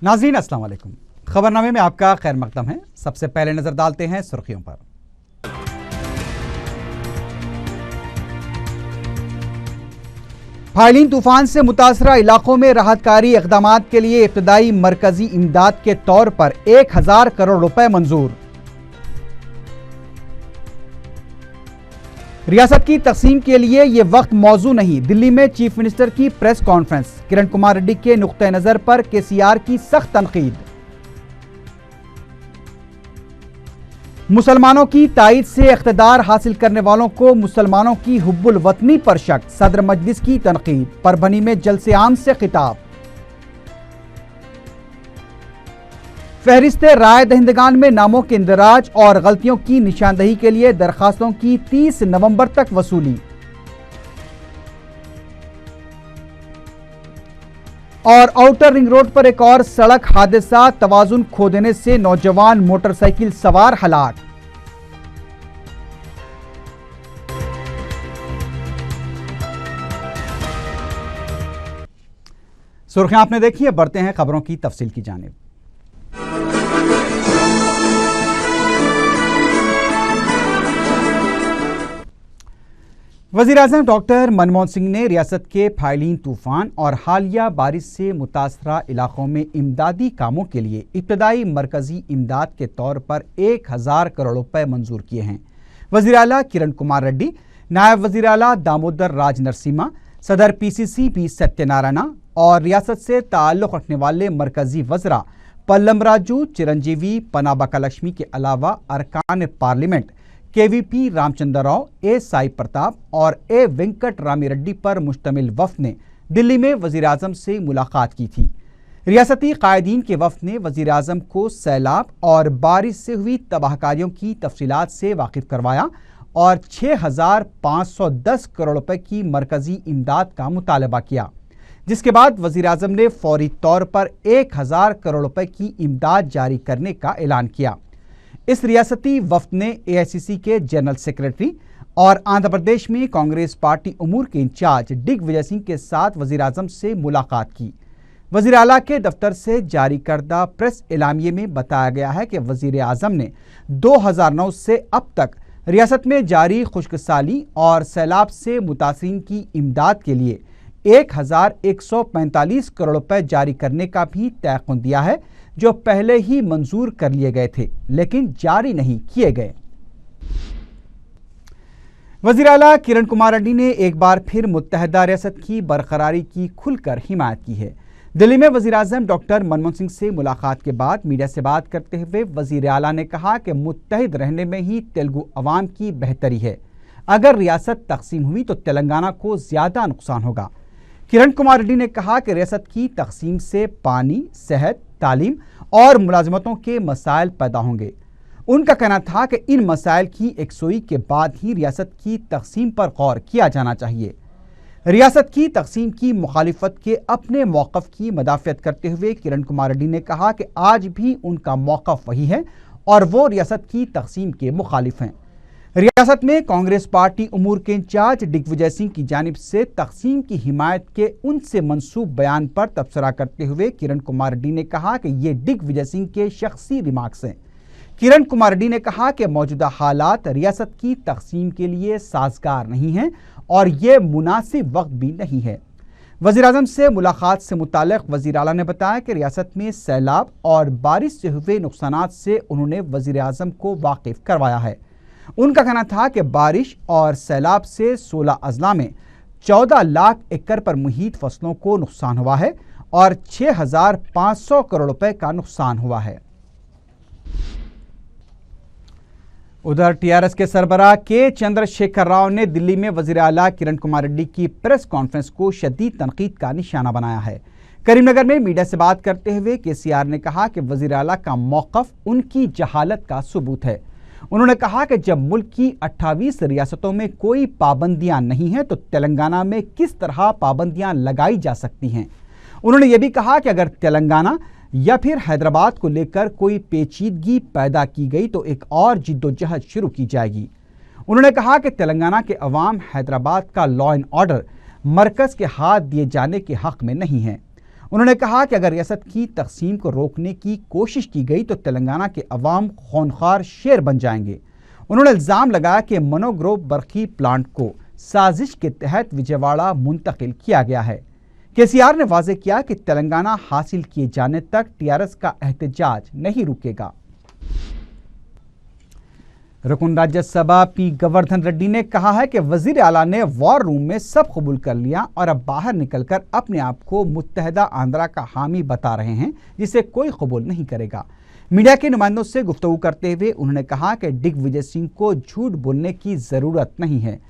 नाज़रीन अस्सलाम वालेकुम। खबरनामे में आपका खैर मकदम है। सबसे पहले नजर डालते हैं सुर्खियों पर। फाइलिन तूफान से मुतासरा इलाकों में राहतकारी इक़दामात के लिए इब्तदाई मरकजी इमदाद के तौर पर 1000 करोड़ रुपए मंजूर। रियासत की तकसीम के लिए ये वक्त मौजू नहीं। दिल्ली में चीफ मिनिस्टर की प्रेस कॉन्फ्रेंस। किरण कुमार रेड्डी के नुक्ते नजर पर केसीआर की सख्त तनकीद। मुसलमानों की ताईद से इख्तिदार हासिल करने वालों को मुसलमानों की हुब्बुल वतनी पर शक। सदर मजलिस की तनकीद। परभनी में जलसे आम से खिताब। फहरिस्त राय दहिंदगान में नामों के इंदराज और गलतियों की निशानदही के लिए दरखास्तों की 30 नवंबर तक वसूली। और आउटर रिंग रोड पर एक और सड़क हादसा। तवाजुन खो देने से नौजवान मोटरसाइकिल सवार हलाक। सुर्खियां आपने देखी है, बढ़ते हैं खबरों की तफसील की जानिब। वज़ीर-ए-आज़म डॉक्टर मनमोहन सिंह ने रियासत के फाइलिन तूफान और हालिया बारिश से मुतासरा इलाकों में इमदादी कामों के लिए इब्तदाई मरकजी इमदाद के तौर पर 1000 करोड़ रुपए मंजूर किए हैं। वज़ीर आला किरण कुमार रेड्डी, नायब वज़ीर आला दामोदर राज नरसिम्हा, सदर PCC पी सत्यनारायणा और रियासत से ताल्लुक़ रखने वाले मरकजी वज़रा पल्लम राजू, चिरंजीवी, पनाबका लक्ष्मी के अलावा अरकान parliament KVP Ramchandra Rao, A Sai Pratap और A वेंकट रामी रेड्डी पर मुश्तमिल वफ़द ने दिल्ली में वज़ीर आज़म से मुलाकात की थी। रियासती कायदीन के वफ़द ने वज़ीर आज़म को सैलाब और बारिश से हुई तबाहकारियों की तफसीलात से वाकिफ़ करवाया और 6510 करोड़ रुपए की मरकजी इमदाद का मुतालबा किया, जिसके बाद वज़ीर आज़म ने फौरी तौर पर 1000 करोड़ रुपए की इमदाद जारी करने का ऐलान किया। इस रियासती वफ़द ने AICC के जनरल सेक्रेटरी और आंध्र प्रदेश में कांग्रेस पार्टी उमूर के इंचार्ज दिग्विजय सिंह के साथ वज़ीर आज़म से मुलाकात की। वज़ीर आला के दफ्तर से जारी करदा प्रेस एलामिये में बताया गया है कि वज़ीर आज़म ने 2009 से अब तक रियासत में जारी खुश्कसाली और सैलाब से मुतासिरीन की इमदाद के लिए 1145 करोड़ रुपए जारी करने का भी तयक़ुन दिया है, जो पहले ही मंजूर कर लिए गए थे लेकिन जारी नहीं किए गए। वज़ीर आला किरण कुमार रेड्डी ने एक बार फिर मुत्तहदा रियासत की बरकरारी की खुलकर हिमायत की है। दिल्ली में वज़ीर आज़म डॉक्टर मनमोहन सिंह से मुलाकात के बाद मीडिया से बात करते हुए वज़ीर आला ने कहा कि मुत्तहिद रहने में ही तेलुगु अवाम की बेहतरी है। अगर रियासत तकसीम हुई तो तेलंगाना को ज़्यादा नुकसान होगा। किरण कुमार रेड्डी ने कहा कि रियासत की तकसीम से पानी, सेहत, तालीम और मुलाजमतों के मसाइल पैदा होंगे। उनका कहना था कि इन मसाइल की एकसोई के बाद ही रियासत की तकसीम पर गौर किया जाना चाहिए। रियासत की तकसीम की मुखालिफत के अपने मौक़िफ़ की मदाफ़ियत करते हुए किरण कुमार रेड्डी ने कहा कि आज भी उनका मौक़िफ़ वही है और वो रियासत की तकसीम के मुखालिफ हैं। रियासत में कांग्रेस पार्टी उमूर के इंचार्ज दिग्विजय सिंह की जानिब से तकसीम की हिमायत के उनसे मंसूब बयान पर तबसरा करते हुए किरण कुमार रेड्डी ने कहा कि ये दिग्विजय सिंह के शख्सी रिमार्क्स हैं। किरण कुमार रेड्डी ने कहा कि मौजूदा हालात रियासत की तकसीम के लिए साजगार नहीं हैं और ये मुनासिब वक्त भी नहीं है। वज़ीर आज़म से मुलाकात से मुताल्लिक़ वज़ीर आला ने बताया कि रियासत में सैलाब और बारिश से हुए नुकसानात से उन्होंने वज़ीर आज़म को वाकिफ़ करवाया है। उनका कहना था कि बारिश और सैलाब से 16 अजला में 14 लाख एकड़ पर मुहीत फसलों को नुकसान हुआ है और 6500 करोड़ रुपए का नुकसान हुआ है। उधर TRS के सरबराह के चंद्रशेखर राव ने दिल्ली में वज़ीर आला किरण कुमार रेड्डी की प्रेस कॉन्फ्रेंस को शदीद तनकीद का निशाना बनाया है। करीमनगर में मीडिया से बात करते हुए KCR ने कहा कि वज़ीर आला का मौक़िफ़ उनकी जहालत का सबूत है। उन्होंने कहा कि जब मुल्क की 28 रियासतों में कोई पाबंदियां नहीं हैं तो तेलंगाना में किस तरह पाबंदियां लगाई जा सकती हैं। उन्होंने ये भी कहा कि अगर तेलंगाना या फिर हैदराबाद को लेकर कोई पेचीदगी पैदा की गई तो एक और जिद्दोजहद शुरू की जाएगी। उन्होंने कहा कि तेलंगाना के अवाम हैदराबाद का लॉ एंड ऑर्डर मरकज़ के हाथ दिए जाने के हक़ में नहीं है। उन्होंने कहा कि अगर रियासत की तकसीम को रोकने की कोशिश की गई तो तेलंगाना के अवाम खूंखार शेर बन जाएंगे। उन्होंने इल्ज़ाम लगाया कि मनोग्रोव बरकी प्लांट को साजिश के तहत विजयवाड़ा मुंतकिल किया गया है। केसीआर ने वाज़ेह किया कि तेलंगाना हासिल किए जाने तक टीआरएस का एहतजाज नहीं रुकेगा। रुकन राज्यसभा पी गोवर्धन रेड्डी ने कहा है कि वजीर आला ने वॉर रूम में सब कबूल कर लिया और अब बाहर निकलकर अपने आप को मुत्तहदा आंध्रा का हामी बता रहे हैं, जिसे कोई कबूल नहीं करेगा। मीडिया के नुमाइंदों से गुफ्तगू करते हुए उन्होंने कहा कि दिग्विजय सिंह को झूठ बोलने की ज़रूरत नहीं है।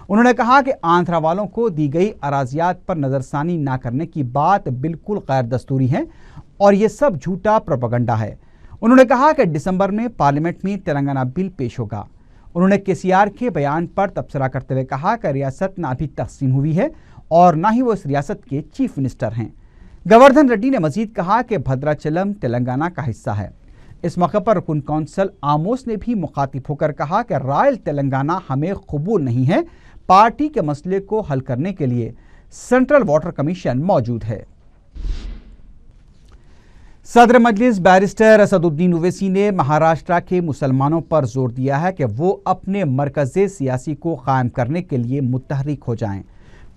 उन्होंने कहा कि आंध्रा वालों को दी गई अराजियात पर नज़रसानी ना करने की बात बिल्कुल गैर दस्तूरी है और ये सब झूठा प्रोपेगेंडा है। उन्होंने कहा कि दिसंबर में पार्लियामेंट में तेलंगाना बिल पेश होगा। उन्होंने केसीआर के बयान पर तबसरा करते हुए कहा कि रियासत ना अभी तकसीम हुई है और ना ही वो इस रियासत के चीफ मिनिस्टर हैं। गोवर्धन रेड्डी ने मजीद कहा कि भद्राचलम तेलंगाना का हिस्सा है। इस मौके पर रुकन कौंसल आमोस ने भी मुखातिब होकर कहा कि रॉयल तेलंगाना हमें कबूल नहीं है। पार्टी के मसले को हल करने के लिए सेंट्रल वाटर कमीशन मौजूद है। सदर मजलिस बैरिस्टर असदुद्दीन ओवैसी ने महाराष्ट्र के मुसलमानों पर जोर दिया है कि वो अपने मरकज़े सियासी को कायम करने के लिए मुतहरिक हो जाएं।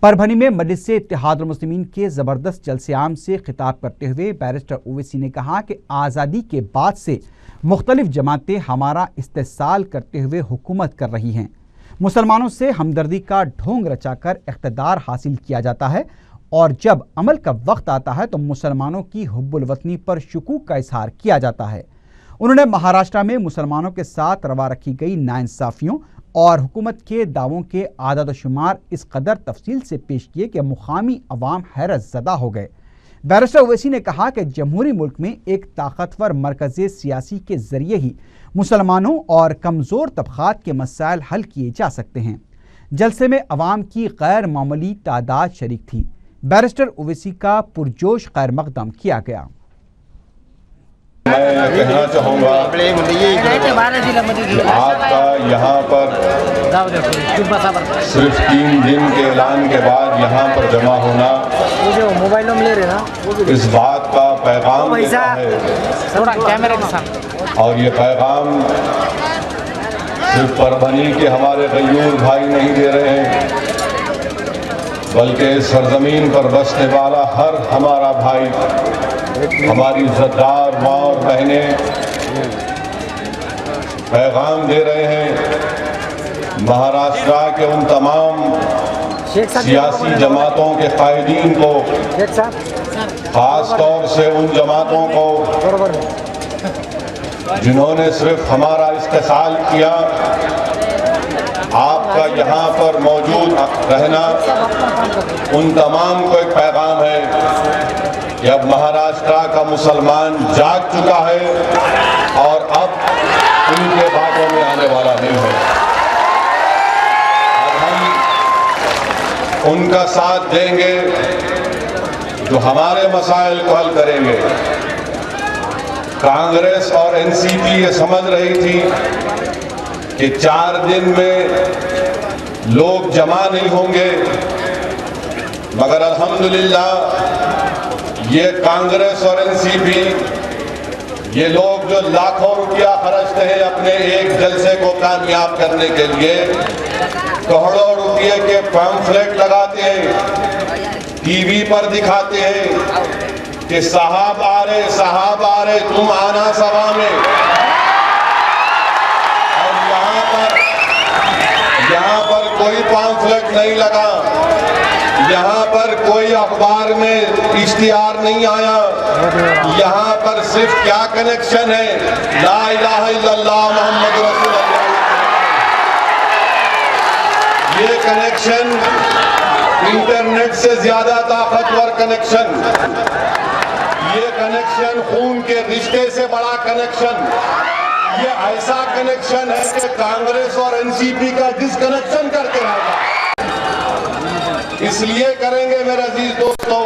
परभनी में मजलिस इत्तेहादुल मुस्लिमीन के ज़बरदस्त जलसे आम से खिताब करते हुए बैरिस्टर ओवैसी ने कहा कि आज़ादी के बाद से मुख्तलिफ जमातें हमारा इस्तेसाल करते हुए हुकूमत कर रही हैं। मुसलमानों से हमदर्दी का ढोंग रचाकर इख्तिदार हासिल किया जाता है और जब अमल का वक्त आता है तो मुसलमानों की हुब्बुल वतनी पर शुकूक का इजहार किया जाता है। उन्होंने महाराष्ट्र में मुसलमानों के साथ रवा रखी गई नाइंसाफियों और हुकूमत के दावों के आदद व शुमार इस कदर तफसील से पेश किए कि मुकामी अवाम हैरत ज़दा हो गए। बैरिस्टर ओवैसी ने कहा कि जमहूरी मुल्क में एक ताकतवर मरकज़ सियासी के जरिए ही मुसलमानों और कमज़ोर तबक़ात के मसाइल हल किए जा सकते हैं। जलसे में अवाम की गैर मामूली तादाद शरीक थी। बैरिस्टर ओवैसी का पुरजोश खैर मकदम किया गया। मैं कहना चाहूँगा आपका यहाँ पर सिर्फ 3 दिन के ऐलान के बाद यहाँ पर जमा होना इस बात का पैगाम देता है। और ये पैगाम सिर्फ परभनी के हमारे गयूर भाई नहीं दे रहे हैं, बल्कि इस सरजमीन पर बसने वाला हर हमारा भाई, हमारी इज्जतदार माँ और बहनें पैगाम दे रहे हैं। महाराष्ट्र के उन तमाम सियासी जमातों के कायदीन को, खास तौर से उन जमातों को जिन्होंने सिर्फ हमारा इस्तेसाल किया, आपका यहाँ पर मौजूद रहना उन तमाम को एक पैगाम है कि अब महाराष्ट्र का मुसलमान जाग चुका है और अब उनके बातों में आने वाला नहीं है। अब हम उनका साथ देंगे जो हमारे मसाइल को हल करेंगे। कांग्रेस और एनसीपी ये समझ रही थी कि 4 दिन में लोग जमा नहीं होंगे, मगर अल्हम्दुलिल्लाह ये कांग्रेस और एनसीपी, ये लोग जो लाखों रुपया खर्चते हैं अपने एक जलसे को कामयाब करने के लिए, करोड़ों रुपये के पैम्फलेट लगाते हैं, टीवी पर दिखाते हैं कि साहब आ रहे तुम आना सभा में। और यहाँ पर कोई पैम्फलेट नहीं लगा, यहाँ पर कोई अखबार में इश्तिहार नहीं आया। यहाँ पर सिर्फ क्या कनेक्शन है, ला इलाहा इल्लल्लाह मोहम्मद रसूलुल्लाह। ये कनेक्शन इंटरनेट से ज्यादा ताकतवर कनेक्शन, ये कनेक्शन खून के रिश्ते से बड़ा कनेक्शन, ये ऐसा कनेक्शन है कि कांग्रेस और एनसीपी का डिसकनेक्शन करके रहेगा। इसलिए करेंगे मेरे अजीज दोस्तों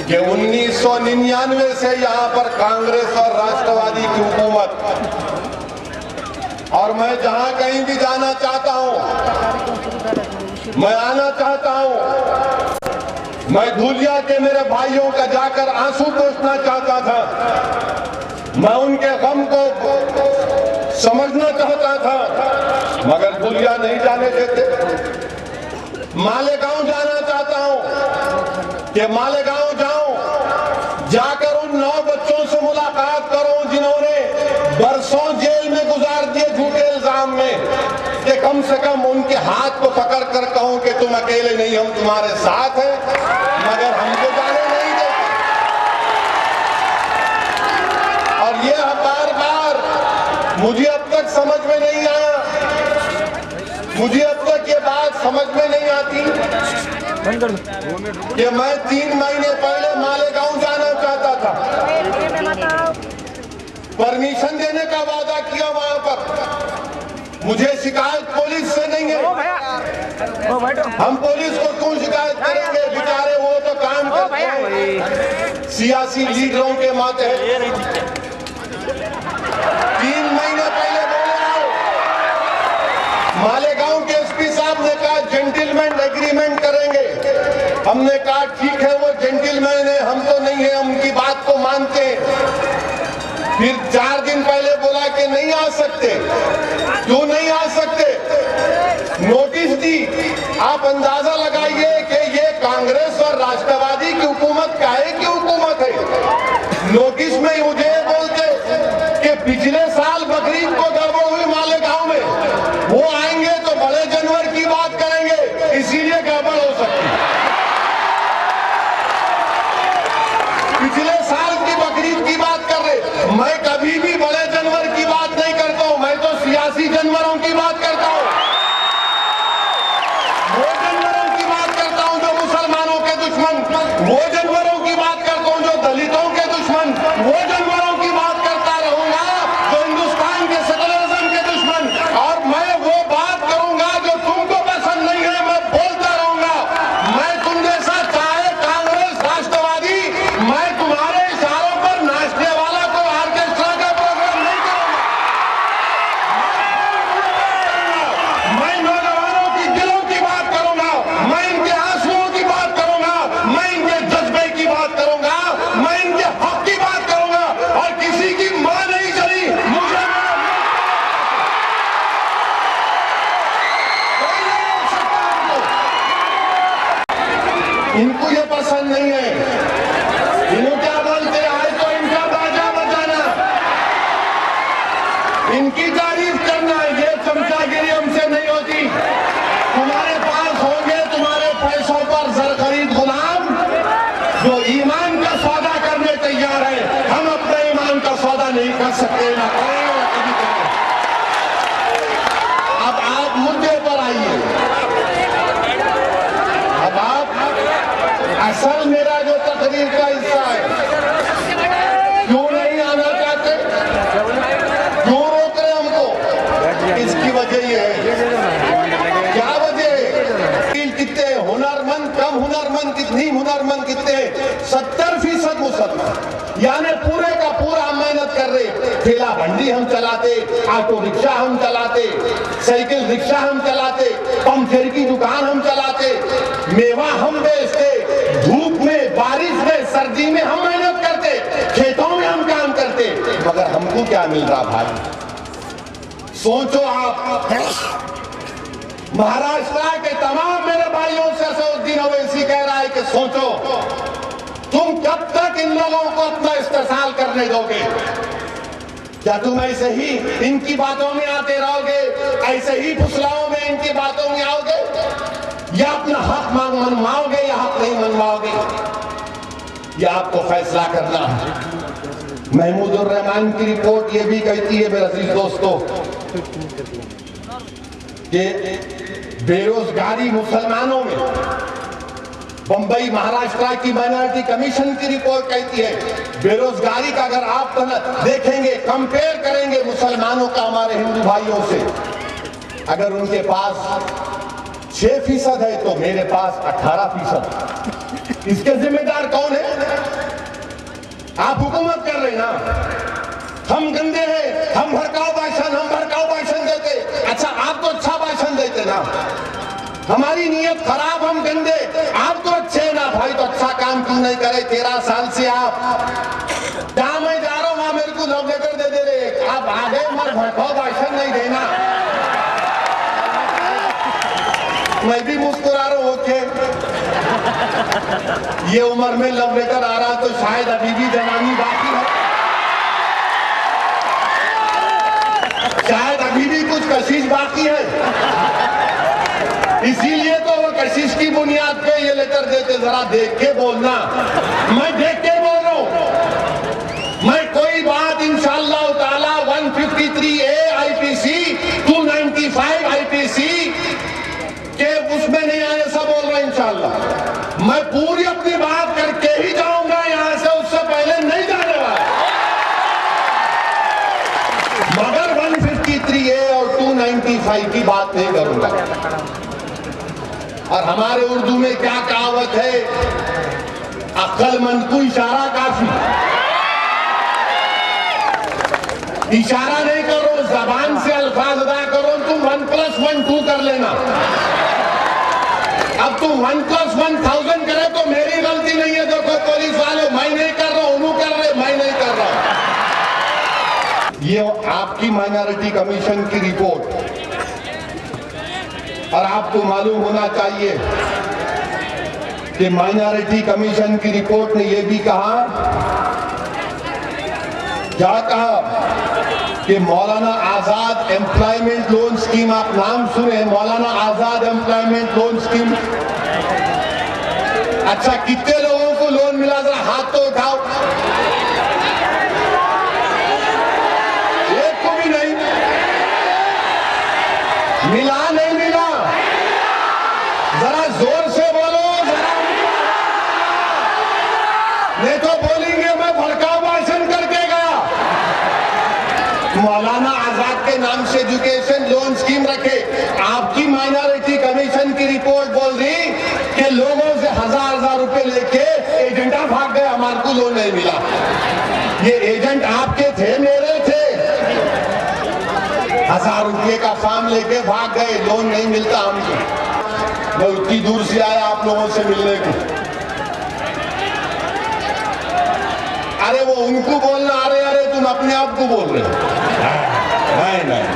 कि 1999 से यहाँ पर कांग्रेस और राष्ट्रवादी की हुकूमत, और मैं जहां कहीं भी जाना चाहता हूं, मैं आना चाहता हूं, मैं धूलिया के मेरे भाइयों का जाकर आंसू पोंछना चाहता था, मैं उनके गम को समझना चाहता था, मगर धूलिया नहीं जाने देते। मालेगांव जाना चाहता हूं कि मालेगांव जाऊं, जाकर उन 9 बच्चों से मुलाकात करूं जिन्होंने बरसों जेल में गुजार दिए झूठे इल्जाम में, कि कम से कम उनके हाथ को पकड़ कर कहूं कि तुम अकेले नहीं, हम तुम्हारे साथ हैं, मगर हमको जाने नहीं देते। और ये बार बार मुझे अब तक समझ में नहीं आया, मुझे अब तक ये बात समझ में नहीं आती कि मैं 3 महीने पहले मालेगांव जाना चाहता था, परमिशन देने का वादा किया वहां पर, मुझे शिकायत पुलिस से नहीं है, हम पुलिस को क्यों शिकायत करेंगे, बेचारे वो तो काम करते हैं सियासी लीडरों के मातहत। 3 महीने पहले बोले आओ, मालेगांव के एसपी साहब ने कहा जेंटलमैन एग्रीमेंट करेंगे, हमने कहा ठीक है वो जेंटलमैन है, हम तो नहीं है, हम उनकी बात को मानते हैं। फिर 4 दिन पहले बोला कि नहीं आ सकते, क्यों नहीं आ सकते, नोटिस दी। आप अंदाजा लगाइए कि ये कांग्रेस और राष्ट्रवादी की हुकूमत काहे की हुकूमत है। नोटिस में मुझे बोलते कि पिछले साल बकरीद को गड़बड़ हुई मालेगांव में, वो आएंगे तो बड़े जानवर की बात करेंगे, इसीलिए गड़बड़ हो सकती है। पिछले साल की बकरीद की बात कर रहे, मैं कभी भी बड़े जानवर की बात नहीं करता हूं, मैं तो सियासी जानवरों की बात करता हूं, वो जानवरों की बात करता हूं जो मुसलमानों के दुश्मन, वो जानवरों की बात करता हूं जो दलितों के दुश्मन, वो जानवरों की बात करता रहूंगा जो हिंदुस्तान के सेकुलरिज्म के दुश्मन, और मैं वो बात करूंगा जो तुमको पसंद नहीं है, मैं बोलता रहूंगा। मैं तुम जैसा चाहे कांग्रेस राष्ट्रवादी, मैं तुम्हारे इशारों पर नाचने वाला को ऑर्केस्ट्रा का प्रोग्राम नहीं करूंगा। मैं नौजवानों की दिलों की बात करूंगा, मैं इनके आंसुओं की बात करूंगा, मैं इनके जज्बे की बात करूंगा, मैं इनके हक की बात करूंगा, और किसी की मां नहीं चली मुझे इनको ये पसंद नहीं है। इन्हों क्या बोलते हैं, तो इनका बाजा बजाना, इनकी तारीफ करना, ये चमचागिरी हमसे नहीं होती। तुम्हारे पास होंगे तुम्हारे पैसों पर जर खरीद गुलाम जो ईमान का सौदा करने तैयार है, हम अपने ईमान का सौदा नहीं कर सकते, ना करेंगे ना कभी करेंगे। अब आप मुद्दे पर आइए, अब आप असल मेरा जो तकरीर का हिस्सा है, क्यों नहीं आना चाहते, क्यों रोक रहे हमको, इसकी वजह ये है। क्या वजह है? कितने हुनरमंद, कम हुनरमंद, कितनी हुनरमंद, कितने 70% मुसलमान, यानी पूरे का पूरा मेहनत कर रहे, ठेला भंडी हम चलाते, ऑटो रिक्शा हम चलाते, साइकिल रिक्शा हम चलाते, पंचर की दुकान हम चलाते, मेवा हम बेचते, धूप में, बारिश में, सर्दी में हम मेहनत करते, खेतों में हम काम करते, मगर हमको क्या मिल रहा भाई? सोचो आप। महाराष्ट्र के तमाम मेरे भाइयों से असदुद्दीन ओवैसी कह रहा है कि सोचो, तुम कब तक इन लोगों को अपना इस्तेसाल करने दोगे? क्या तुम ऐसे ही इनकी बातों में आते रहोगे, ऐसे ही फुसलाओं में इनकी बातों में आओगे, या अपना हक मनवाओगे या हक नहीं मनवाओगे? यह आपको फैसला करना है। महमूदुर रहमान की रिपोर्ट ये भी कहती है मेरे अजीज दोस्तों कि बेरोजगारी मुसलमानों में, बंबई महाराष्ट्र की माइनॉरिटी कमीशन की रिपोर्ट कहती है बेरोजगारी का अगर आप देखेंगे, कंपेयर करेंगे मुसलमानों का हमारे हिंदू भाइयों से, अगर उनके पास 6% है तो मेरे पास 18%। इसके जिम्मेदार कौन है? आप हुकूमत कर रहे हैं ना। हम गंदे हैं, हम भड़काऊ भाषण देते। अच्छा, आप तो अच्छा भाषण देते ना। हमारी नीयत खराब, हम गंदे, आप तो अच्छे ना, भाई तो अच्छा काम क्यों नहीं करे 13 साल से आप जहां मैं जा रहा हूं वहां मेरे को लव लेटर दे दे रहे, आप आगे मत भड़काओ, भाषण नहीं देना। मैं भी मुस्कुरा रहा हूं, ओके ये उम्र में लव लेटर आ रहा तो शायद अभी भी जवानी बाकी है, शायद अभी भी कुछ कशिश बाकी है, इसीलिए तो वो कशिश की बुनियाद पे ये लेटर देते। जरा देख के बोलना, मैं देख के बोल रहा हूं, मैं कोई बात इंशाअल्लाह ताला 153A IPC 295 IPC के उसमें नहीं आए, ऐसा बोल रहा इंशाअल्लाह। मैं पूरी अपनी बात करके ही जाऊंगा यहां से, उससे पहले नहीं जाने वाला। मगर 153A और 295 की बात नहीं करूंगा। और हमारे उर्दू में क्या कहावत है, अक्लमंद को इशारा काफी। इशारा नहीं करो, जबान से अल्फाज अदा करो, तुम 1+1 2 कर लेना। अब तुम 1+1 1000 करे तो मेरी गलती नहीं है। देखो पुलिस वाले, मैं नहीं कर रहा, उन्हों कर रहे, मैं नहीं कर रहा। ये आपकी माइनॉरिटी कमीशन की रिपोर्ट, और आपको मालूम होना चाहिए कि माइनॉरिटी कमीशन की रिपोर्ट ने यह भी कहा, क्या कहा कि Maulana Azad employment loan scheme, आप नाम सुने, Maulana Azad employment loan scheme. अच्छा, कितने लोगों को लोन मिला, जरा हाथ तो उठाओ। एक को भी नहीं मिला, नहीं मिला, जरा जोर से बोलो, जरा नहीं तो बोलेंगे मैं भड़काऊ भाषण करके गया। मौलाना आजाद के नाम से एजुकेशन लोन स्कीम रखे, आपकी माइनॉरिटी कमीशन की रिपोर्ट बोल रही कि लोगों से 1000 रुपए लेके एजेंटा भाग गए, हमारे को लोन नहीं मिला। ये एजेंट आपके थे, मेरे थे, 1000 रुपये का फॉर्म लेके भाग गए, लोन नहीं मिलता हमको। मैं उतनी दूर से आया आप लोगों से मिलने को। अरे वो उनको बोलना, अरे अरे तुम अपने आप को बोल रहे हो। नहीं,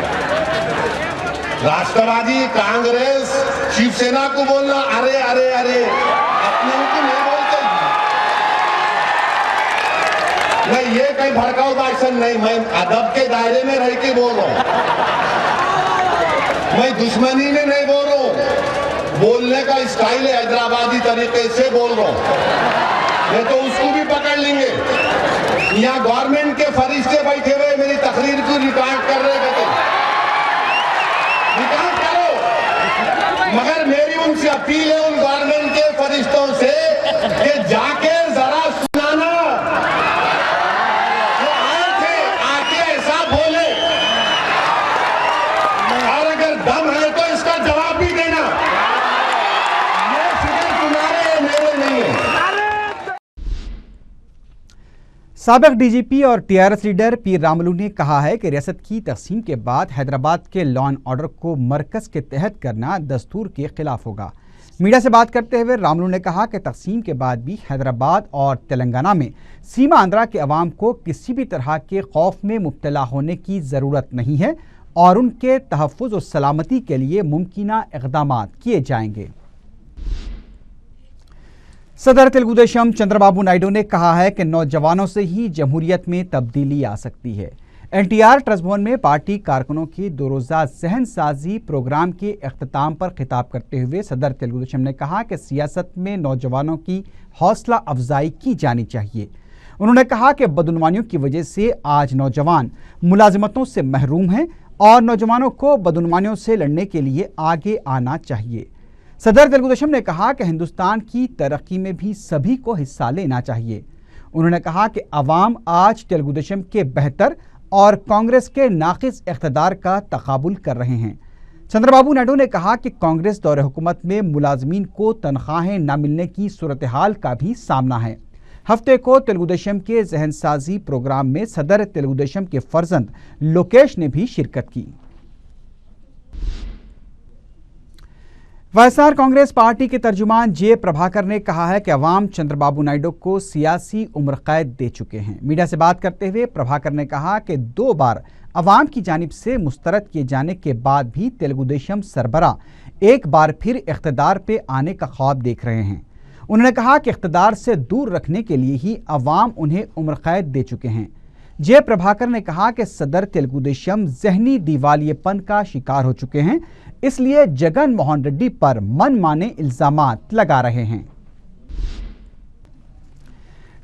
राष्ट्रवादी कांग्रेस शिवसेना को बोलना अरे अरे अरे, अपने को नहीं बोलते। नहीं, ये कहीं भड़काऊ भाषण नहीं, मैं अदब के दायरे में रह के बोल रहा हूं, मैं दुश्मनी में नहीं बोल रहा हूं। बोलने का स्टाइल है, हैदराबादी तरीके से बोल रहा हूं, नहीं तो उसको भी पकड़ लेंगे। यहाँ गवर्नमेंट के फरिश्ते बैठे हुए मेरी तकरीर को रिकॉर्ड कर रहे थे, रिकॉर्ड करो। मगर मेरी उनसे अपील है, उन गवर्नमेंट के फरिश्तों से, कि जाके जरा सुनाना, वो आए थे, आके ऐसा बोले, और अगर दम है तो इसका जवाब भी देना। ये फिक्र तुम्हारे, मेरे नहीं है। साबिक डीजीपी और टीआरएस लीडर पीर रामलू ने कहा है कि रियासत की तकसीम के बाद हैदराबाद के लॉ एंड ऑर्डर को मरकज के तहत करना दस्तूर के खिलाफ होगा। मीडिया से बात करते हुए रामलू ने कहा कि तकसीम के बाद भी हैदराबाद और तेलंगाना में सीमा आंध्रा के अवाम को किसी भी तरह के खौफ में मुब्तला होने की ज़रूरत नहीं है और उनके तहफ़्फ़ुज़ और सलामती के लिए मुमकिना इक़दामात किए जाएंगे। सदर तेलुगु देशम चंद्रबाबू नायडू ने कहा है कि नौजवानों से ही जमहूरियत में तब्दीली आ सकती है। एनटीआर ट्रस्ट भवन में पार्टी कारकुनों के 2 रोज़ा जहन साजी प्रोग्राम के अख्ताम पर खिताब करते हुए सदर तेलुगु देशम ने कहा कि सियासत में नौजवानों की हौसला अफजाई की जानी चाहिए। उन्होंने कहा कि बदउनवानियों की वजह से आज नौजवान मुलाजिमतों से महरूम हैं और नौजवानों को बदउनवानियों से लड़ने के लिए आगे आना चाहिए। सदर तेलुगु देशम ने कहा कि हिंदुस्तान की तरक्की में भी सभी को हिस्सा लेना चाहिए। उन्होंने कहा कि अवाम आज तेलुगु देशम के बेहतर और कांग्रेस के नाक़िस इक़्तिदार का तक़ाबुल कर रहे हैं। चंद्रबाबू नायडू ने कहा कि कांग्रेस दौरे हुकूमत में मुलाजमीन को तनख्वाहें न मिलने की सूरत हाल का भी सामना है। हफ्ते को तेलुगु देशम के जहन साजी प्रोग्राम में सदर तेलुगु देशम के फर्जंद लोकेश ने भी शिरकत की। वाईएसआर कांग्रेस पार्टी के तर्जुमान जे प्रभाकर ने कहा है कि अवाम चंद्रबाबू नायडू को सियासी उम्र कैद दे चुके हैं। मीडिया से बात करते हुए प्रभाकर ने कहा कि 2 बार अवाम की जानिब से मुस्तरद किए जाने के बाद भी तेलुगु देशम सरबरा एक बार फिर इख्तिदार पे आने का ख्वाब देख रहे हैं। उन्होंने कहा कि इख्तिदार से दूर रखने के लिए ही अवाम उन्हें उम्र कैद दे चुके हैं। जय प्रभाकर ने कहा कि सदर तेलुगु देशम जहनी दिवालियेपन का शिकार हो चुके हैं, इसलिए जगन मोहन रेड्डी पर मनमाने इल्जामात लगा रहे हैं।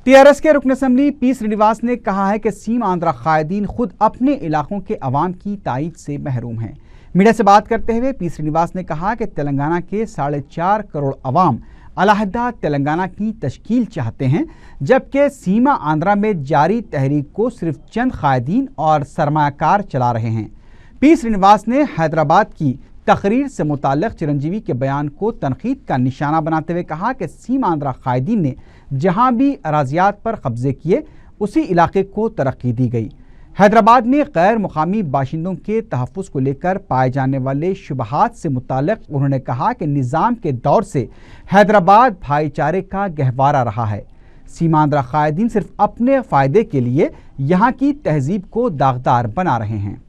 टीआरएस के रुकन असेंबली पी श्रीनिवास ने कहा है कि सीमांध्र कायदीन खुद अपने इलाकों के अवाम की ताईद से महरूम हैं। मीडिया से बात करते हुए पी श्रीनिवास ने कहा कि तेलंगाना के 4.5 करोड़ अवाम अलहदा तेलंगाना की तश्कील चाहते हैं, जबकि सीमा आंध्रा में जारी तहरीक को सिर्फ चंद कायदीन और सरमायाकार चला रहे हैं। पी श्रीनिवास ने हैदराबाद की तकरीर से मुताल्लिक चिरंजीवी के बयान को तनकीद का निशाना बनाते हुए कहा कि सीमांध्रा कायदीन ने जहां भी अराजियात पर कब्जे किए उसी इलाके को तरक्की दी गई। हैदराबाद में गैर मुकामी बाशिंदों के तहफ़्फ़ुज़ को लेकर पाए जाने वाले शुबहात से मुताल्लिक उन्होंने कहा कि निज़ाम के दौर से हैदराबाद भाईचारे का गहवारा रहा है। सीमांध्रा कायदीन सिर्फ अपने फ़ायदे के लिए यहाँ की तहजीब को दागदार बना रहे हैं।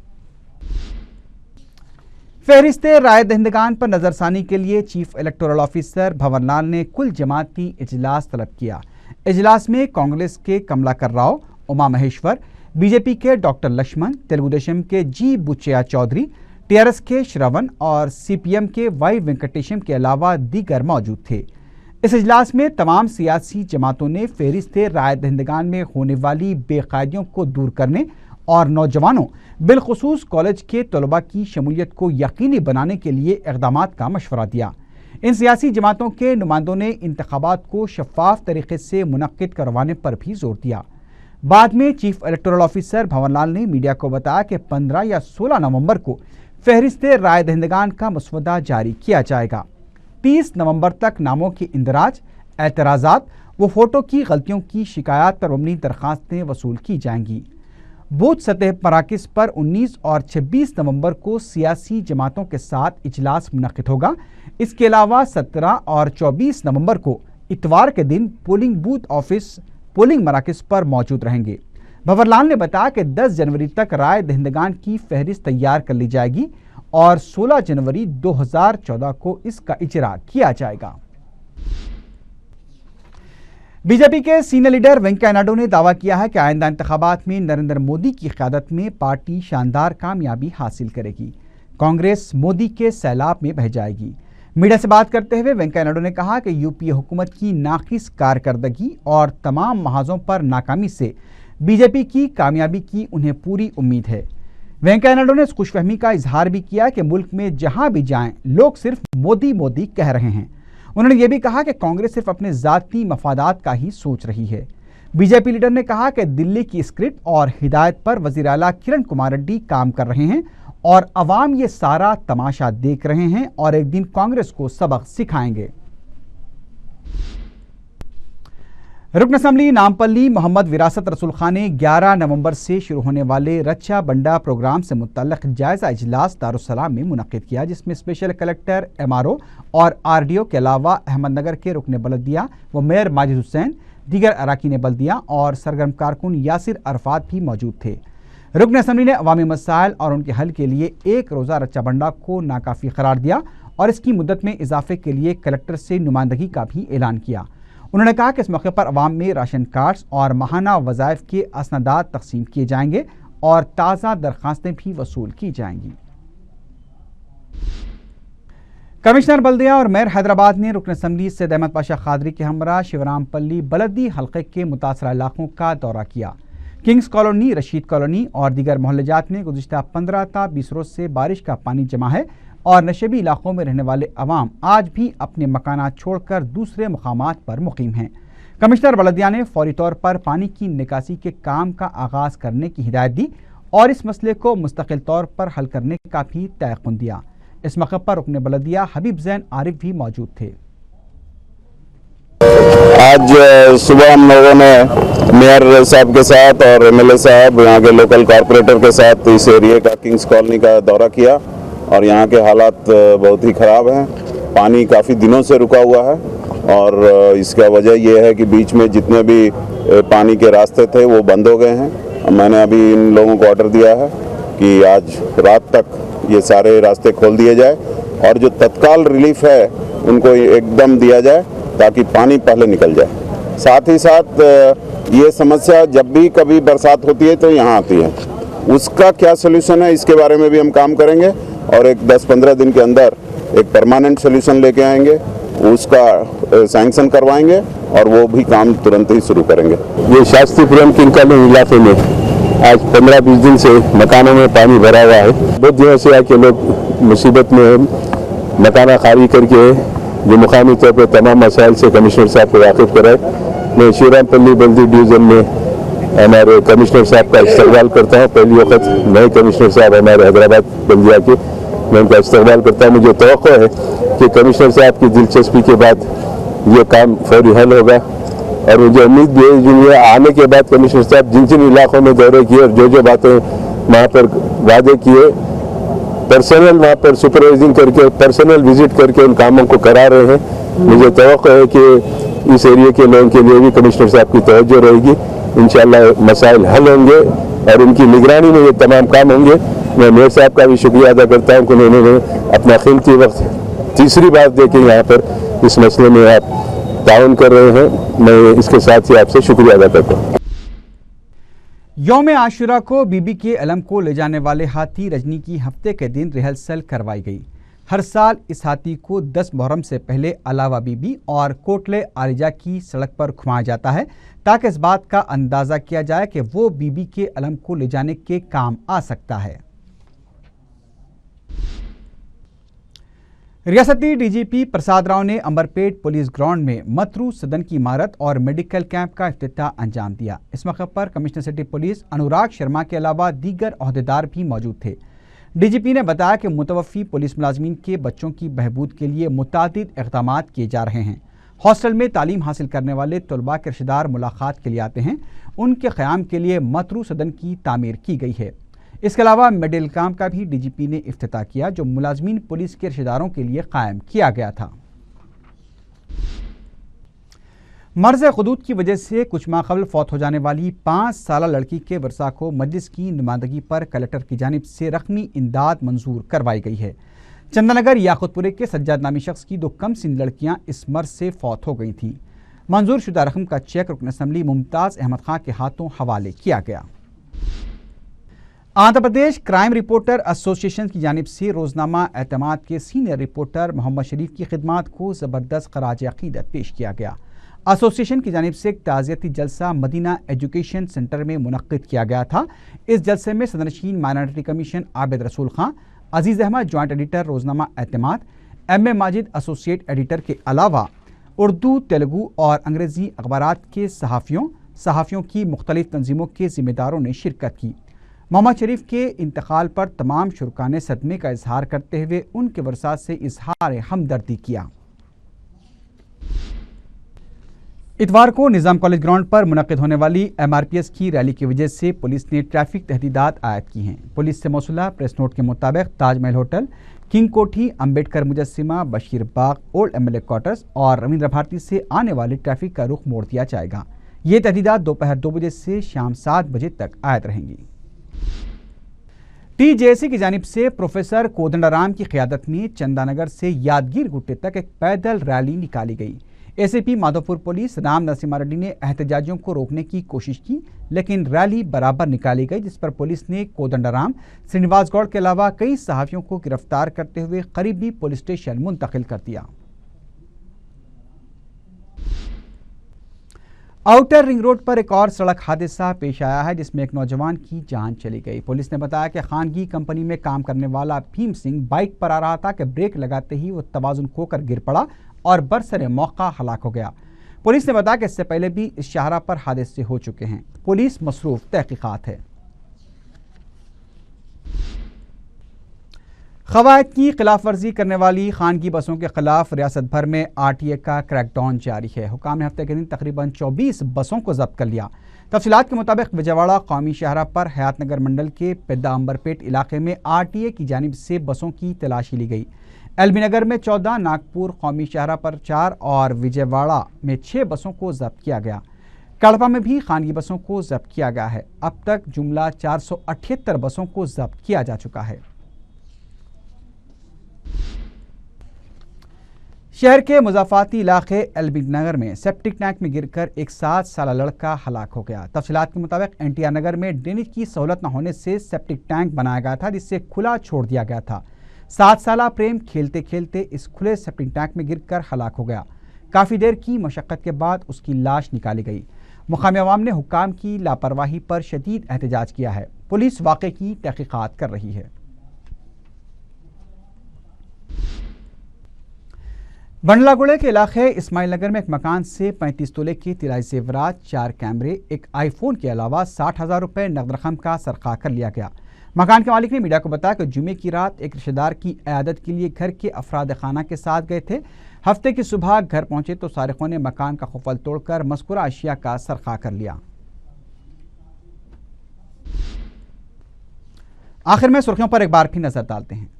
फहरिस्त राय दहिंदगान पर नजरसानी के लिए chief electoral officer Bhanwar Lal ने कुल जमाती इजलास तलब किया। इजलास में कांग्रेस के कमलाकर राव, उमा महेश्वर, बीजेपी के डॉक्टर लक्ष्मण, तेलुगु देशम के जी बुच्चैया चौधरी, टीआरएस के श्रवण और सीपीएम के वाई वेंकटेशम के अलावा दीगर मौजूद थे। इस इजलास में तमाम सियासी जमातों ने फहरिस्त राय दहिंदगान में होने वाली बेकायदियों को दूर करने और नौजवानों बिलखुसूस कॉलेज के तलबा की शमूलियत को यकीनी बनाने के लिए इक़दामात का मशवरा दिया। इन सियासी जमातों के नुमाइंदों ने इंतखाबात को शफाफ तरीके से मुनक्किद करवाने पर भी जोर दिया। बाद में chief electoral officer Bhanwar Lal ने मीडिया को बताया कि 15 या 16 नवंबर को फहरिस्त राय दहिंदगान का मसवदा जारी किया जाएगा। 30 नवंबर तक नामों के इंदराज, एतराज़ात व फोटो की गलतियों की शिकायत पर मबनी दरखास्तें वसूल की जाएंगी। बूथ सतह मराकिज़ पर 19 और 26 नवंबर को सियासी जमातों के साथ इजलास मुनक्किद होगा। इसके अलावा 17 और 24 नवंबर को इतवार के दिन पोलिंग बूथ ऑफिस पोलिंग मराकिज़ पर मौजूद रहेंगे। भंवर लाल ने बताया कि 10 जनवरी तक राय दहिंदगान की फहरिस्त तैयार कर ली जाएगी और 16 जनवरी 2014 को इसका इजरा किया जाएगा। बीजेपी के सीनियर लीडर वेंकैया नायडू ने दावा किया है कि आइंदा इंतखाबात में नरेंद्र मोदी की क़यादत में पार्टी शानदार कामयाबी हासिल करेगी। कांग्रेस मोदी के सैलाब में बह जाएगी। मीडिया से बात करते हुए वेंकैया नायडू ने कहा कि यूपीए हुकूमत की नाकिस कारकर्दगी और तमाम महाजों पर नाकामी से बीजेपी की कामयाबी की उन्हें पूरी उम्मीद है। वेंकैया नायडू ने इस खुशफहमी का इजहार भी किया कि मुल्क में जहां भी जाएं लोग सिर्फ मोदी मोदी कह रहे हैं। उन्होंने ये भी कहा कि कांग्रेस सिर्फ अपने ज़ाती मफादात का ही सोच रही है। बीजेपी लीडर ने कहा कि दिल्ली की स्क्रिप्ट और हिदायत पर वज़ीर आला किरण कुमार रेड्डी काम कर रहे हैं और अवाम ये सारा तमाशा देख रहे हैं और एक दिन कांग्रेस को सबक सिखाएंगे। रुकन असेंबली नामपल्ली मोहम्मद विरासत रसूल खान ने 11 नवंबर से शुरू होने वाले रक्षा बंडा प्रोग्राम से मुतल्लिक जायजा इजलास दारुस्सलाम में मुनक्किद किया, जिसमें स्पेशल कलेक्टर एमआरओ और आरडीओ के अलावा अहमदनगर के रुकन बल्दिया व मेयर माजिद हुसैन, दीगर अराकीन बल्दिया और सरगर्म कारकुन यासिर अरफात भी मौजूद थे। रुकन असेंबली ने अवामी मसाइल और उनके हल के लिए एक रोज़ा रक्षा बंडा को नाकाफ़ी करार दिया और इसकी मुद्दत में इजाफे के लिए कलेक्टर से नुमाइंदगी का भी ऐलान किया। उन्होंने कहा कि इस मौके पर अवाम में राशन कार्ड्स और माहाना वज़ाइफ के असनादात तकसीम किए जाएंगे और ताज़ा दरख्वास्तें भी वसूल की जाएंगी। कमिश्नर बल्दिया और मेयर हैदराबाद ने रुकन असेंबली सैयद अहमद पाशा खादरी के हमरा शिवरामपल्ली बलदी हल्के के मुतासरा इलाकों का दौरा किया। किंग्स कॉलोनी, रशीद कॉलोनी और दीगर मोहल्लेजात में गुज़िश्ता 15 ta 20 रोज़ से बारिश का पानी जमा है और नशेबी इलाकों में रहने वाले अवाम आज भी अपने मकानात छोड़कर दूसरे मकामात पर मुकीम हैं। कमिश्नर बल्दिया ने फौरी तौर पर पानी की निकासी के काम का आगाज़ करने की हिदायत दी और इस मसले को मुस्तकिल तौर पर हल करने का भी तयक़ुन दिया। इस मौके पर रुकन बल्दिया हबीब जैन आरिफ भी मौजूद थे। आज सुबह हम लोगों ने मेयर साहब के साथ और एमएलए साहब, यहाँ के लोकल कॉरपोरेटर के साथ इस एरिया का किंग्स कॉलोनी का दौरा किया और यहाँ के हालात बहुत ही ख़राब हैं पानी काफ़ी दिनों से रुका हुआ है और इसका वजह यह है कि बीच में जितने भी पानी के रास्ते थे वो बंद हो गए हैं। मैंने अभी इन लोगों को ऑर्डर दिया है कि आज रात तक ये सारे रास्ते खोल दिए जाए और जो तत्काल रिलीफ है उनको एकदम दिया जाए ताकि पानी पहले निकल जाए। साथ ही साथ ये समस्या जब भी कभी बरसात होती है तो यहाँ आती है, उसका क्या सोल्यूशन है इसके बारे में भी हम काम करेंगे और एक 10-15 दिन के अंदर एक परमानेंट सोल्यूशन लेके आएंगे, उसका सैंक्शन करवाएंगे और वो भी काम तुरंत ही शुरू करेंगे। ये शास्त्रीपुरम किंकाली इलाके में आज 15-20 दिन से मकानों में पानी भरा हुआ है। बहुत दिनों से आके लोग मुसीबत में हैं। मकाना खाली करके जो मुकामी तौर पर तमाम मसाइल से कमिश्नर साहब को वाकिफ कराए। मैं श्रीरामपल्ली बल्दी डिवीज़न में हमारे कमिश्नर साहब का इस्तकबाल करता हूँ। पहली वक्त नए कमिश्नर साहब हमारे हैदराबाद बल्दिया के, मैं उनका इस्तकबाल करता हूँ। मुझे तवक्को है कि कमिश्नर साहब की दिलचस्पी के बाद ये काम फौरी हल होगा और मुझे उम्मीद भी है कि आने के बाद कमिश्नर साहब जिन जिन इलाकों में दौरे किए और जो बातें वहाँ पर वादे किए, पर्सनल वहाँ पर सुपरवाइजिंग करके, पर्सनल विजिट करके उन कामों को करा रहे हैं। मुझे तवक्को है कि इस एरिया के लोगों के लिए भी कमिश्नर साहब की तवज्जो रहेगी। इंशाअल्लाह मसाइल हल होंगे और उनकी निगरानी में ये तमाम काम होंगे। मैं मेयर साहब का भी शुक्रिया अदा करता हूँ कि उन्होंने अपना कीमती वक्त तीसरी बार देके यहाँ पर इस मसले में आप ताउन कर रहे हैं। मैं इसके साथ ही आपसे शुक्रिया अदा करता हूँ। यौम आशुरा को बीबी के अलम को ले जाने वाले हाथी रजनी की हफ्ते के दिन रिहर्सल करवाई गई। हर साल इस हाथी को 10 मुहर्रम से पहले अलावा बीबी और कोटले आरिजा की सड़क पर घुमाया जाता है ताकि इस बात का अंदाज़ा किया जाए कि वो बीबी के अलम को ले जाने के काम आ सकता है। रियासती डीजीपी प्रसाद राव ने अंबरपेट पुलिस ग्राउंड में मतरू सदन की इमारत और मेडिकल कैंप का इफ्तिताह अंजाम दिया। इस मौके पर commissioner city police Anurag Sharma के अलावा दीगर ओहदेदार भी मौजूद थे। डीजीपी ने बताया कि मुतवफ़ी पुलिस मुलाजमीन के बच्चों की बहबूद के लिए मुतादिद इक़दाम किए जा रहे हैं। हॉस्टल में तालीम हासिल करने वाले तलबा के रिश्तेदार मुलाकात के लिए आते हैं, उनके क़याम के लिए मतरू सदन की तामीर की गई है। इसके अलावा मेडिकल कैंप का भी डीजीपी ने इफ्तिताह किया जो मुलाजमीन पुलिस के रिश्तेदारों के लिए कायम किया गया था। मर्ज़ खुदूद की वजह से कुछ माह कबल फौत हो जाने वाली 5 साला लड़की के वर्सा को मजलिस की नुमाइंदगी पर कलेक्टर की जानिब से रकमी इमदाद मंजूर करवाई गई है। चंदानगर याकुतपुरे के सज्जाद नामी शख्स की 2 कम सिन लड़कियां इस मर्ज से फौत हो गई थीं। मंजूर शुदा रकम का चेक रुकन असम्बली मुमताज़ अहमद खां के हाथों हवाले किया गया। Andhra Pradesh crime reporter association की जानिब से रोजनामा एतमाद के सीनियर रिपोर्टर मोहम्मद शरीफ की खिदमात को ज़बरदस्त खराज अकीदत पेश किया गया। एसोसिएशन की जानिब से एक ताज़ियती जलसा मदीना एजुकेशन सेंटर में मुनक्किद किया गया था। इस जलसे में सदरनशीन माइनॉरिटी कमीशन आबिद रसूल खां, अजीज़ अहमद जॉइंट एडिटर रोजनामा एतमाद, एम.ए. माजिद एसोसिएट एडिटर के अलावा उर्दू, तेलुगू और अंग्रेज़ी अखबारात के सहाफ़ियों की मुख्तलिफ तंजीमों के ज़िम्मेदारों ने शिरकत की। मोहम्मद शरीफ के इंतकाल पर तमाम शुरका ने सदमे का इजहार करते हुए उनके वर्सा से इजहार हमदर्दी किया। इतवार को निज़ाम कॉलेज ग्राउंड पर मुनक्किद होने वाली MRPS की रैली की वजह से पुलिस ने ट्रैफिक तहदीदात आयद की हैं। पुलिस से मौसूला प्रेस नोट के मुताबिक ताजमहल होटल, किंग कोठी, अम्बेडकर मुजस्सिमा, बशीर बाग, ओल्ड MLA क्वार्टर्स और रविंद्र भारती से आने वाले ट्रैफिक का रुख मोड़ दिया जाएगा। ये तहदीदात दोपहर 2 बजे से शाम 7 बजे तक आयद रहेंगी। TJC की जानिब से प्रोफेसर कोदंडाराम की क़यादत में चंदानगर से यादगीर गुट्टे तक एक पैदल रैली निकाली गई। ACP माधोपुर पुलिस राम नरसिम्हा रेड्डी ने एहतजाजियों को रोकने की कोशिश की, लेकिन रैली बराबर निकाली गई, जिस पर पुलिस ने कोदंडाराम, श्रीनिवास गौड़ के अलावा कई सहाफ़ियों को गिरफ्तार करते हुए करीबी पुलिस स्टेशन मुंतकिल कर दिया। आउटर रिंग रोड पर एक और सड़क हादसा पेश आया है जिसमें एक नौजवान की जान चली गई। पुलिस ने बताया कि खानगी कंपनी में काम करने वाला भीम सिंह बाइक पर आ रहा था कि ब्रेक लगाते ही वो तवाज़ुन खोकर गिर पड़ा और बरसरे मौका हलाक हो गया। पुलिस ने बताया कि इससे पहले भी इस शाहरा पर हादसे हो चुके हैं। पुलिस मसरूफ तहकीकात है। क़वायद की खिलाफ वर्जी करने वाली खानगी बसों के खिलाफ रियासत भर में RTA का क्रैकडाउन जारी है। हुकाम ने हफ्ते के दिन तकरीबन 24 बसों को जब्त कर लिया। तफसीलात के मुताबिक विजयवाड़ा कौमी शाहरा पर हयातनगर मंडल के पेद्दा अंबरपेट इलाके में RTA की जानिब से बसों की तलाशी ली गई। एलबी नगर में 14, नागपुर कौमी शाहरा पर 4 और विजयवाड़ा में 6 बसों को जब्त किया गया। कड़पा में भी खानगी बसों को जब्त किया गया है। अब तक जुमला 478 बसों को जब्त किया जा चुका है। शहर के मुज़ाफ़ाती इलाके एलबी नगर में सेप्टिक टैंक में गिरकर एक 7 साल लड़का हलाक हो गया। तफसीलात के मुताबिक एनटीआर नगर में ड्रेनेज की सहूलत न होने से सेप्टिक टैंक बनाया गया था, जिससे खुला छोड़ दिया गया था। 7 साल प्रेम खेलते खेलते इस खुले सेप्टिक टैंक में गिरकर हलाक हो गया। काफ़ी देर की मशक्क़त के बाद उसकी लाश निकाली गई। मुकामी अवाम ने हुक्काम की लापरवाही पर शदीद एहतजाज किया है। पुलिस वाक़े की तहक़ीक़ात कर रही है। बंडलागुड़े के इलाके इस्माइल नगर में एक मकान से 35 तोले के तिराई जेवरात, 4 कैमरे, एक आईफोन के अलावा 60,000 रुपये नकद रकम का सरका कर लिया गया। मकान के मालिक ने मीडिया को बताया कि जुमे की रात एक रिश्तेदार की इयादत के लिए घर के अफराद खाना के साथ गए थे। हफ्ते की सुबह घर पहुंचे तो सारिकों ने मकान का खुफल तोड़कर मज़कूरा अशिया का सरका कर लिया। आखिर में सुर्खियों पर एक बार फिर नजर डालते हैं।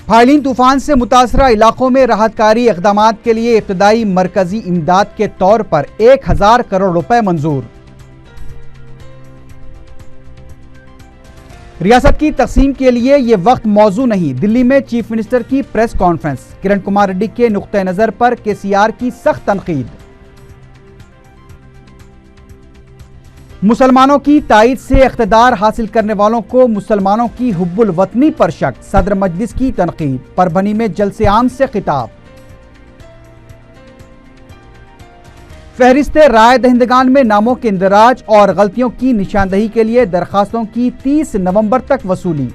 फाइलिन तूफान से मुतासरा इलाकों में राहतकारी इक़दामात के लिए इब्तदाई मरकजी इमदाद के तौर पर 1000 करोड़ रुपए मंजूर। रियासत की तकसीम के लिए ये वक्त मौजू नहीं। दिल्ली में चीफ मिनिस्टर की प्रेस कॉन्फ्रेंस। किरण कुमार रेड्डी के नुक्ते नजर पर केसीआर की सख्त तनकीद। मुसलमानों की ताईद से इख्तिदार हासिल करने वालों को मुसलमानों की हुब्बुल वतनी पर शक। सदर मजलिस की तनकीद। परभनी में जलसे आम से खिताब। फहरिस्त राय दहिंदगान में नामों के इंदराज और गलतियों की निशानदही के लिए दरखास्तों की 30 नवंबर तक वसूली।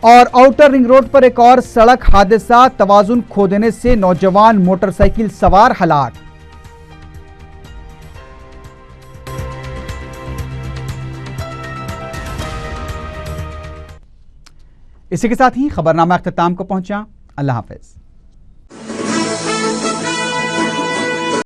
और आउटर रिंग रोड पर एक और सड़क हादसा, तवाजुन खो देने से नौजवान मोटरसाइकिल सवार हलाक। इसी के साथ ही खबरनामा अख्ताम को पहुंचा। अल्लाह हाफिज।